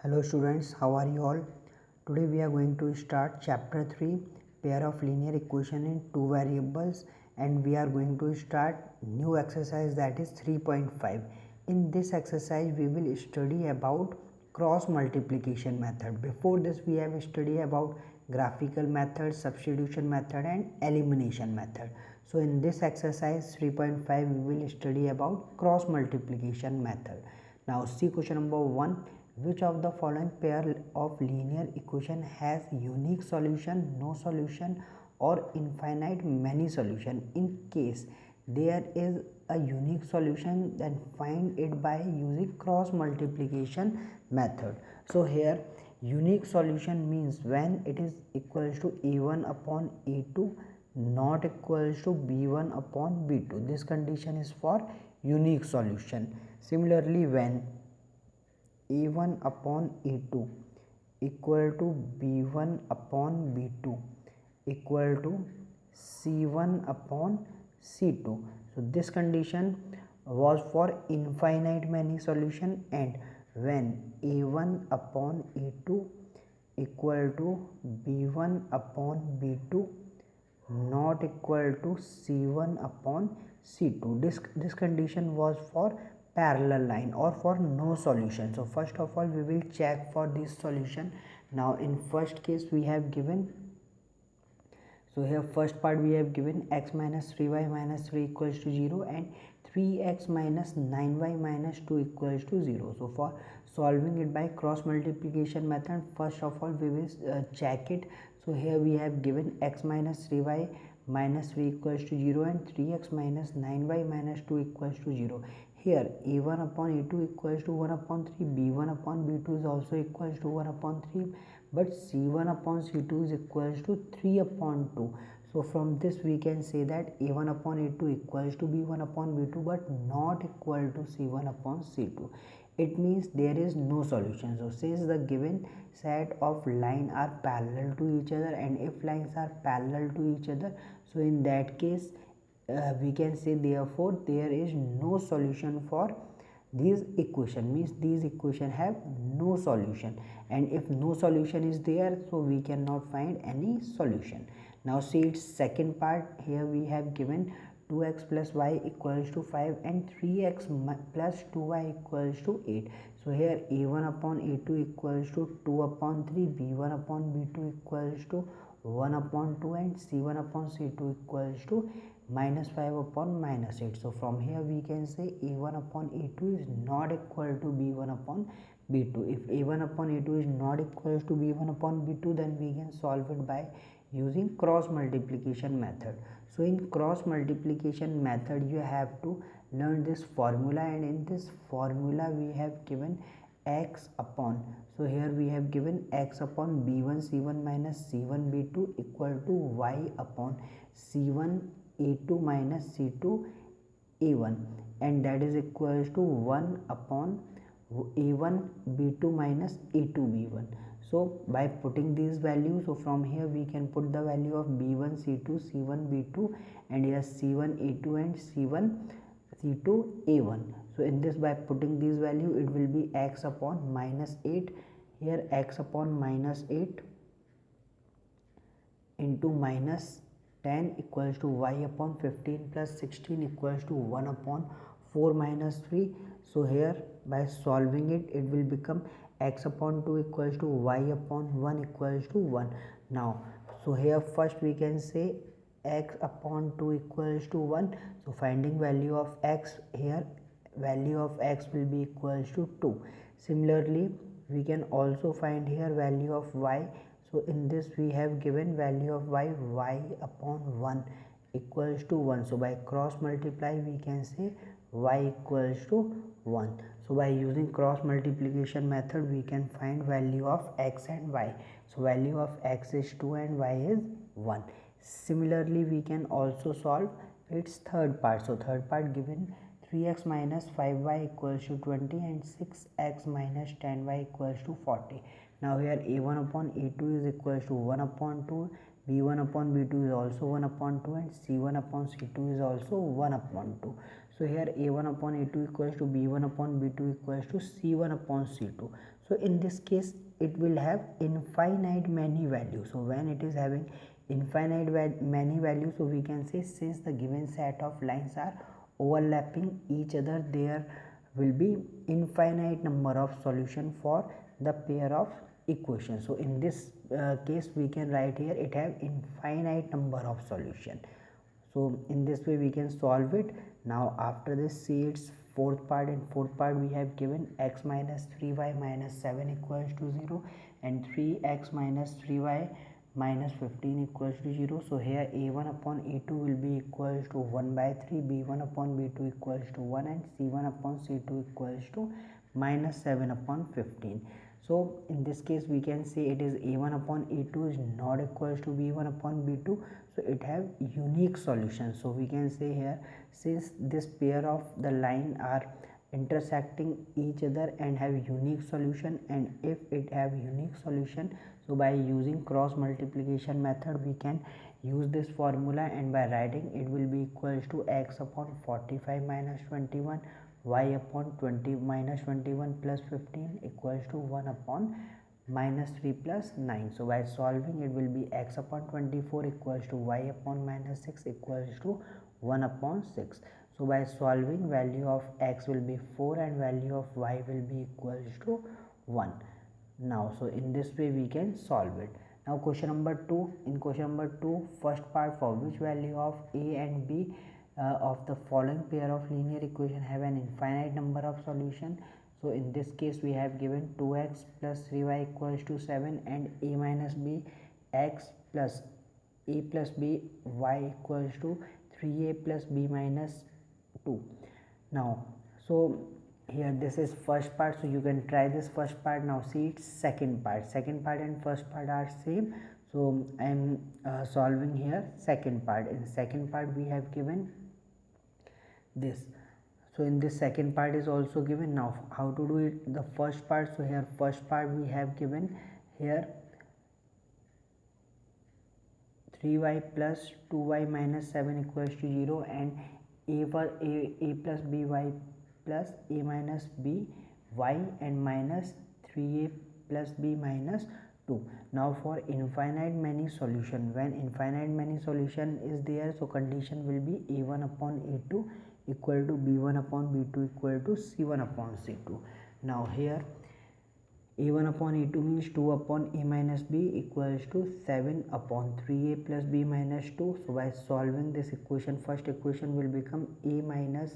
Hello students, how are you all? Today we are going to start chapter 3, pair of linear equation in two variables, and we are going to start new exercise, that is 3.5. In this exercise we will study about cross multiplication method. Before this we have studied about graphical method, substitution method and elimination method. So in this exercise 3.5 we will study about cross multiplication method. Now see question number 1. Which of the following pair of linear equation has unique solution, no solution or infinite many solution? In case there is a unique solution, then find it by using cross multiplication method. So here unique solution means when it is equals to a1 upon a2 not equals to b1 upon b2. This condition is for unique solution. Similarly, when a1 upon a2 equal to b1 upon b2 equal to c1 upon c2. So this condition was for infinite many solution, and when a1 upon a2 equal to b1 upon b2 not equal to c1 upon c2. This condition was for parallel line or for no solution. So first of all we will check for this solution. Now in first case we have given, so here first part we have given x minus 3y minus 3 equals to 0 and 3x minus 9y minus 2 equals to 0. So for solving it by cross multiplication method, first of all we will check it. So here we have given x minus 3y minus 3 equals to 0 and 3x minus 9y minus 2 equals to 0. Here a1 upon a2 equals to 1 upon 3, b1 upon b2 is also equals to 1 upon 3, but c1 upon c2 is equals to 3 upon 2. So from this we can say that a1 upon a2 equals to b1 upon b2 but not equal to c1 upon c2. It means there is no solution. So since the given set of line are parallel to each other, and if lines are parallel to each other, so in that case we can say therefore there is no solution for these equation, means these equation have no solution, and if no solution is there, so we cannot find any solution. Now see its second part. Here we have given 2x plus y equals to 5 and 3x plus 2y equals to 8. So here a1 upon a2 equals to 2 upon 3, b1 upon b2 equals to 1 upon 2 and c1 upon c2 equals to minus 5 upon minus 8. So from here we can say a1 upon a2 is not equal to b1 upon b2. If a1 upon a2 is not equal to b1 upon b2, then we can solve it by using cross multiplication method. So in cross multiplication method you have to learn this formula, and in this formula we have given x upon, so here we have given x upon b1 c1 minus c1 b2 equal to y upon c1 a2 minus c2 a1, and that is equals to 1 upon a1 b2 minus a2 b1. So by putting these values, so from here we can put the value of b1 c2 c1 b2 and here c1 a2 and c1 c2 a1. So in this, by putting these value, it will be x upon minus 8, here x upon minus 8 into minus 10 equals to y upon 15 plus 16 equals to 1 upon 4 minus 3. So here by solving it, it will become x upon 2 equals to y upon 1 equals to 1. Now so here first we can say x upon 2 equals to 1. So finding value of x, here value of x will be equals to 2. Similarly we can also find here value of y. So in this we have given value of y upon 1 equals to 1. So by cross multiply we can say y equals to 1. So by using cross multiplication method we can find value of x and y. So value of x is 2 and y is 1. Similarly we can also solve its third part. So third part given 3x minus 5y equals to 20 and 6x minus 10y equals to 40. Now here a1 upon a2 is equals to 1 upon 2, b1 upon b2 is also 1 upon 2 and c1 upon c2 is also 1 upon 2. So here a1 upon a2 equals to b1 upon b2 equals to c1 upon c2. So in this case it will have infinite many values. So when it is having infinite many values, so we can say since the given set of lines are overlapping each other, there will be infinite number of solution for the pair of equations. So in this case we can write here it have infinite number of solution. So in this way we can solve it. Now after this, see its fourth part. In fourth part we have given x minus 3y minus 7 equals to 0 and 3x minus 3y minus 15 equals to 0. So here a1 upon a2 will be equals to 1 by 3, b1 upon b2 equals to 1 and c1 upon c2 equals to minus 7 upon 15. So in this case we can say it is a1 upon a2 is not equals to b1 upon b2. So it have unique solution. So we can say here, since this pair of the line are intersecting each other and have unique solution, and if it have unique solution, so by using cross multiplication method we can use this formula, and by writing it will be equals to x upon 45 minus 21 y upon 20 minus 21 plus 15 equals to 1 upon minus 3 plus 9. So by solving it will be x upon 24 equals to y upon minus 6 equals to 1 upon 6. So by solving, value of x will be 4 and value of y will be equals to 1. Now so in this way we can solve it. Now question number 2. In question number 2, first part, for which value of a and b of the following pair of linear equation have an infinite number of solution. So in this case we have given 2x plus 3y equals to 7 and a minus b x plus a plus b y equals to 3a plus b minus 2. Now so here this is first part, so you can try this first part. Now see its second part. Second part and first part are same, so I am solving here second part. In second part we have given this. So in this second part is also given. Now how to do it, the first part. So here first part we have given here 3y plus 2y minus 7 equals to 0 and a plus by plus a minus b y and minus 3a plus b minus 2. Now for infinite many solution, when infinite many solution is there, so condition will be a1 upon a2 equal to b1 upon b2 equal to c1 upon c2. Now here a1 upon a2 means 2 upon a minus b equals to 7 upon 3a plus b minus 2. So by solving this equation, first equation will become a minus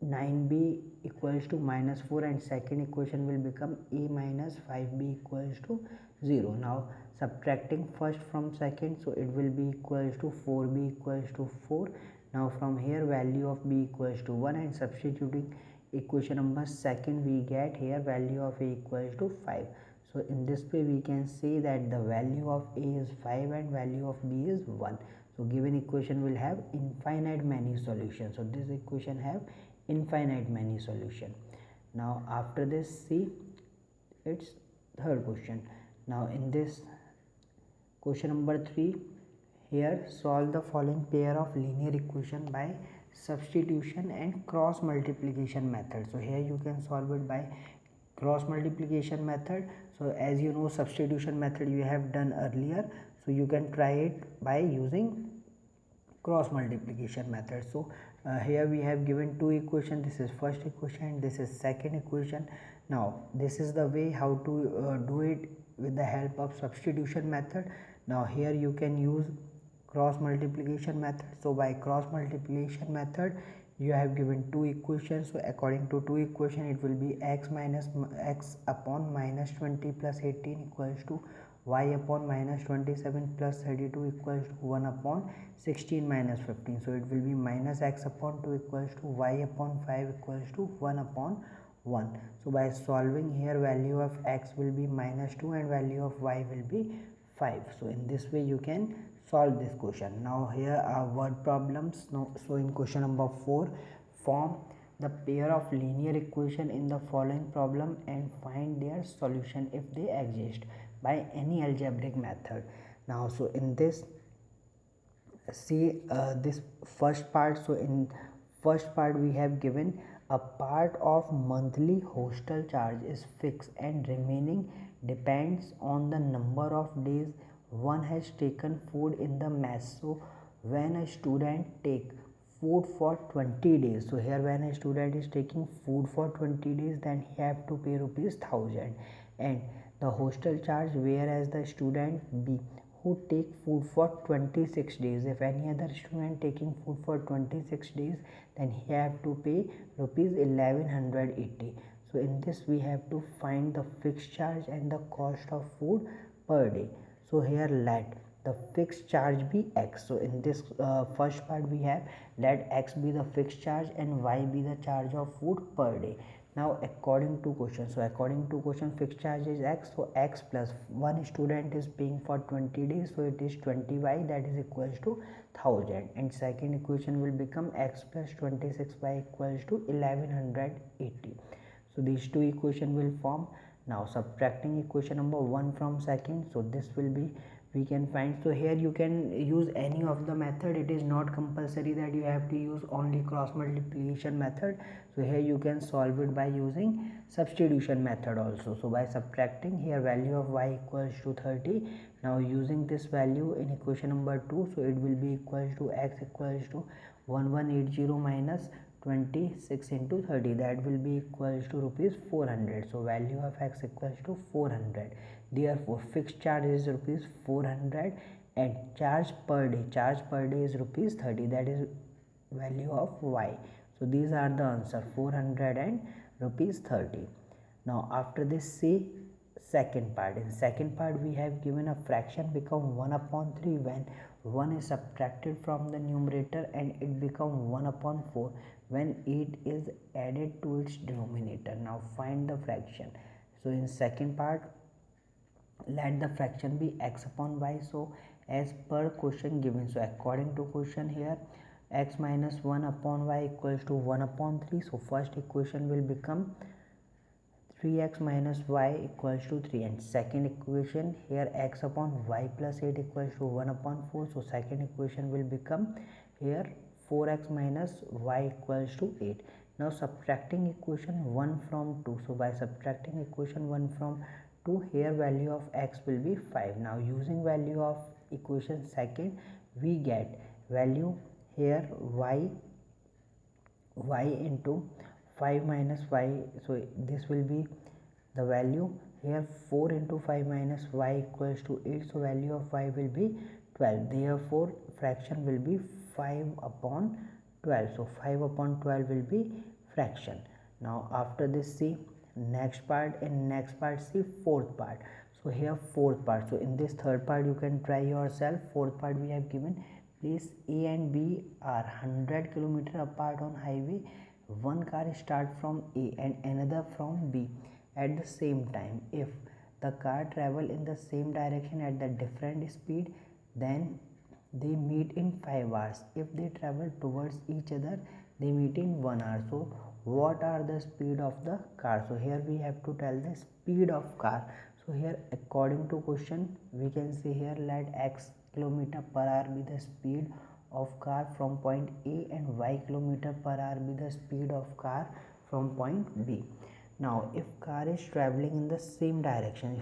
9b equals to minus 4 and second equation will become a minus 5b equals to 0. Now subtracting first from second, so it will be equals to 4b equals to 4. Now from here value of b equals to 1 and substituting equation number second, we get here value of a equals to 5. So in this way we can say that the value of a is 5 and value of b is 1. So given equation will have infinite many solutions. So this equation have infinite many solution. Now after this, see its third question. Now in this question number 3, here solve the following pair of linear equation by substitution and cross multiplication method. So here you can solve it by cross multiplication method. So as you know, substitution method you have done earlier, so you can try it by using cross multiplication method. So here we have given two equations. This is first equation, this is second equation. Now this is the way how to do it with the help of substitution method. Now here you can use cross multiplication method. So by cross multiplication method you have given two equations. So according to two equation it will be x minus x upon minus 20 plus 18 equals to y upon minus 27 plus 32 equals to 1 upon 16 minus 15. So it will be minus x upon 2 equals to y upon 5 equals to 1 upon 1. So by solving here, value of x will be minus 2 and value of y will be 5. So in this way you can solve this question. Now here are word problems. Now so in question number 4, form the pair of linear equation in the following problem and find their solution if they exist by any algebraic method. Now so in this, see this first part. So in first part we have given a part of monthly hostel charge is fixed and remaining depends on the number of days one has taken food in the mess. So when a student take food for 20 days, so here when a student is taking food for 20 days, then he have to pay rupees 1000, and the hostel charge, whereas the student B who take food for 26 days, if any other student taking food for 26 days, then he have to pay rupees 1180. So in this we have to find the fixed charge and the cost of food per day. So here let the fixed charge be x. So in this first part we have let x be the fixed charge and y be the charge of food per day. Now according to question, so according to question fixed charge is x, so x plus one student is paying for 20 days, so it is 20y, that is equals to 1000, and second equation will become x plus 26y equals to 1180. So these two equation will form. Now subtracting equation number 1 from second, so this will be, we can find, so here you can use any of the method, it is not compulsory that you have to use only cross multiplication method. So here you can solve it by using substitution method also. So by subtracting, here value of y equals to 30, now using this value in equation number 2, so it will be equals to x equals to 1180 minus 26 into 30, that will be equals to rupees 400. So value of x equals to 400. Therefore fixed charge is rupees 400 and charge per day is rupees 30, that is value of y. So these are the answer, 400 and rupees 30. Now after this, see second part. In second part we have given a fraction become 1 upon 3 when 1 is subtracted from the numerator, and it become 1 upon 4 when 8 is added to its denominator. Now find the fraction. So in second part, let the fraction be x upon y. So as per question given, so according to question here, x minus 1 upon y equals to 1 upon 3. So first equation will become 3x minus y equals to 3, and second equation here x upon y plus 8 equals to 1 upon 4. So second equation will become here 4x minus y equals to 8. Now subtracting equation 1 from 2. So by subtracting equation 1 from 2, here value of x will be 5. Now using value of equation second, we get value here y into 5 minus y, so this will be the value here 4 into 5 minus y equals to 8, so value of y will be 12. Therefore fraction will be 5 upon 12. So 5 upon 12 will be fraction. Now after this, see next part, in next part see fourth part. So here fourth part, so in this third part you can try yourself. Fourth part we have given, place A and B are 100 km apart on highway. One car start from A and another from B at the same time. If the car travel in the same direction at the different speed, then they meet in 5 hours. If they travel towards each other, they meet in 1 hour. So what are the speed of the car? So here we have to tell the speed of car. So here according to question, we can say here let x kilometer per hour be the speed of car from point A and y kilometer per hour be the speed of car from point B. Now if car is traveling in the same direction,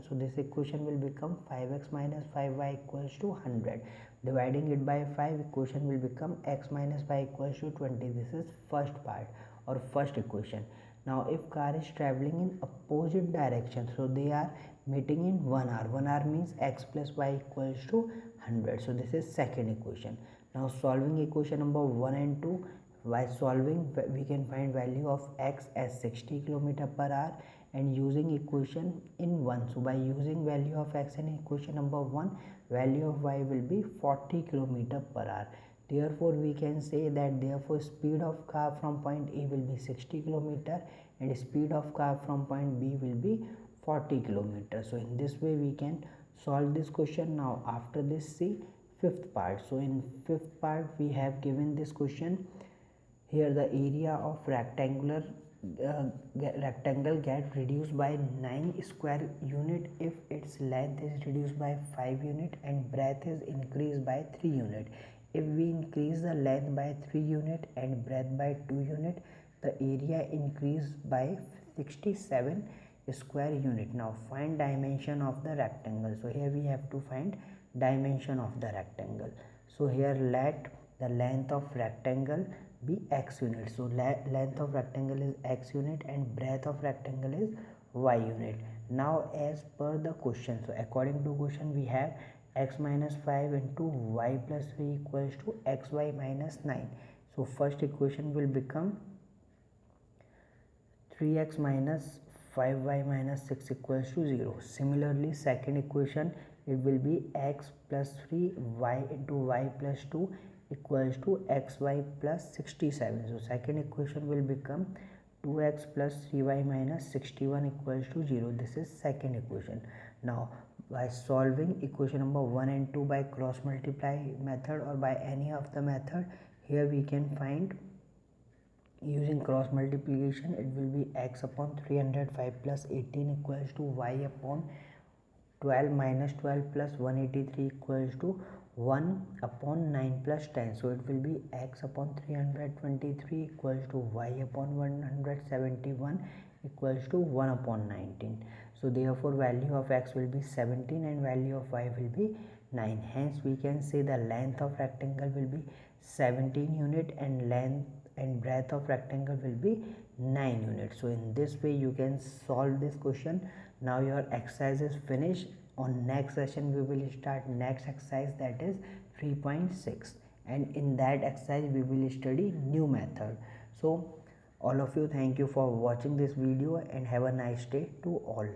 so this equation will become 5x minus 5y equals to 100. Dividing it by 5, equation will become x minus y equals to 20. This is first part or first equation. Now if car is traveling in opposite direction, so they are meeting in 1 hour. 1 hour means x plus y equals to 100. So this is second equation. Now solving equation number 1 and 2, by solving we can find value of x as 60 km per hour and using equation in 1. So by using value of x in equation number 1, value of y will be 40 km per hour. Therefore we can say that therefore speed of car from point A will be 60 km and speed of car from point B will be 40 km. So in this way we can solve this question. Now after this, see fifth part. So in fifth part we have given this question. Here the area of rectangle get reduced by 9 square unit if its length is reduced by 5 unit and breadth is increased by 3 unit. If we increase the length by 3 unit and breadth by 2 unit, the area increased by 67 square unit. Now find dimension of the rectangle. So here we have to find dimension of the rectangle. So here let the length of rectangle be x unit. So length of rectangle is x unit and breadth of rectangle is y unit. Now as per the question, so according to question we have x minus 5 into y plus 3 equals to xy minus 9. So first equation will become 3x minus 5y minus 6 equals to 0. Similarly, second equation it will be x plus 3 y into y plus 2 equals to xy plus 67. So second equation will become 2x plus 3y minus 61 equals to 0. This is second equation. Now by solving equation number 1 and 2 by cross multiply method or by any of the method, here we can find using cross multiplication it will be x upon 305 plus 18 equals to y upon 12 minus 12 plus 183 equals to 1 upon 9 plus 10. So it will be x upon 323 equals to y upon 171 equals to 1 upon 19. So therefore value of x will be 17 and value of y will be 9. Hence we can say the length of rectangle will be 17 unit and length and breadth of rectangle will be 9 units. So in this way you can solve this question. Now your exercise is finished. On next session we will start next exercise, that is 3.6, and in that exercise we will study new method. So all of you, thank you for watching this video and have a nice day to all.